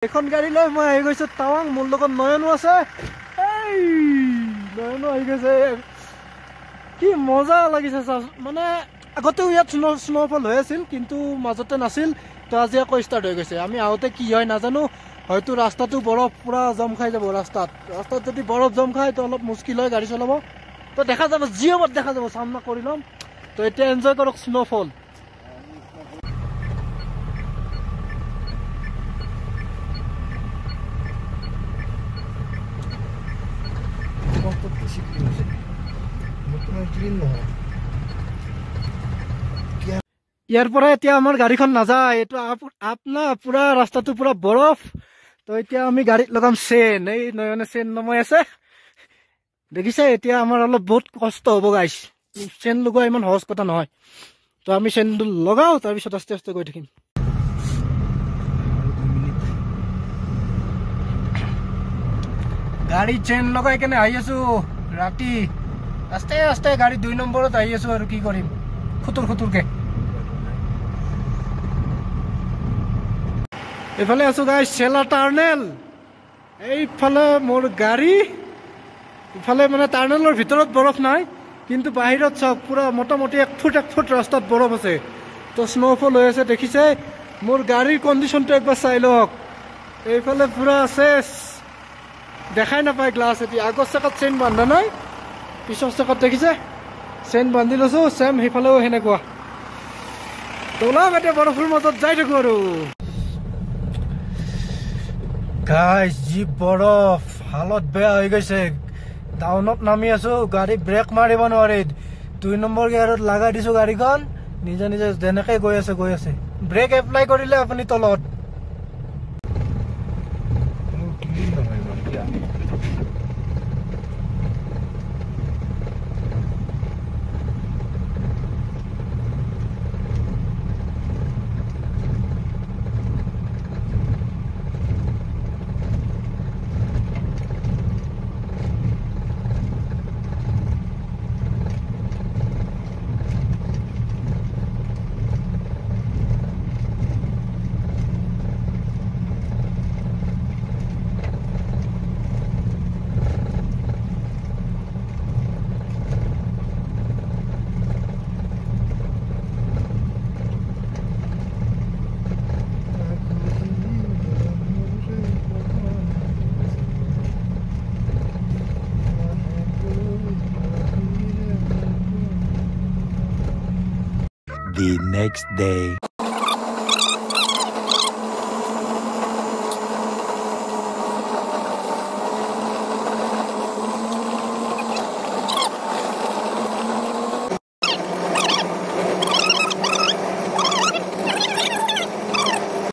এখন গাড়ী লৈ মই আহি গৈছো টাৱাং। মোৰ লগত নয়নো আছে। নয়নো আহি গৈছে। কি মজা লাগিছে মানে আগতেও ইয়াত স্ন'ফল হৈ আছিল কিন্তু মাজতে নাছিল। তো আজি আকৌ ষ্টাৰ্ট হৈ গৈছে। আমি আহোঁতে কি হয় নাজানো, হয়তো ৰাস্তাটো বৰফ পুৰা জম খাই যাব। ৰাস্তাত যদি বৰফ জম খায় তো অলপ মুস্কিল হয় গাড়ী চলাব। তো দেখা যাব, জিঅ'ত দেখা যাব, চামনা কৰি ল'ম। তো এতিয়া এনজয় কৰক স্ন'ফল। ইয়াৰ পৰা এতিয়া আমাৰ গাড়ীখন নাযায়। এইটো আপনা পুৰা ৰাস্তাটো পুৰা বৰফ। তো এতিয়া আমি গাড়ীত লগাম চেন। এই নয়নে চেন নমাই আছে, দেখিছে? এতিয়া আমাৰ অলপ বহুত কষ্ট হ'ব গাইছ। চেন লগোৱা ইমান সহজ কথা নহয়। তো আমি চেনটো লগাও, তাৰপিছত আস্তে আস্তে গৈ থাকিম। গাড়ী চেন লগাই কেনে আহি আছো ৰাতি। আস্তে আস্তে গাড়ী 2 নম্বৰত আহি আছো আৰু কি কৰিম, খুতুৰকে। এইফালে আছো গাইছ, চেলা টাৰ্নেল। এইফালে মোৰ গাড়ী। ইফালে মানে টাৰ্নেলৰ ভিতৰত বৰফ নাই, কিন্তু বাহিৰত চাওক পুৰা মোটামুটি 1 ফুট ৰাস্তাত বৰফ আছে। তো স্ন'ফল হৈ আছে, দেখিছে? মোৰ গাড়ীৰ কণ্ডিশ্যনটো একবাৰ চাই লওক। এইফালে পুৰা চেচ, দেখাই নাপায় গ্লাছ। এতিয়া আগৰ চেকাত চেইন বান্ধা নাই, পিছৰ চেকাত দেখিছে চেইন বান্ধি লৈছো। চেম সেইফালেও সেনেকুৱা। ওলাম এতিয়া বৰফৰ মাজত যাই থাকো আৰু। গাইছ যি বৰফ, হালত বেয়া হৈ গৈছে। টাউনত নামি আছো, গাড়ী ব্ৰেক মাৰিব নোৱাৰি। 2 নম্বৰ গিয়াৰত লগাই দিছো গাড়ীখন, নিজে নিজে যেনেকে গৈ আছে। ব্ৰেক এপ্লাই কৰিলে আপুনি তলত। The next day.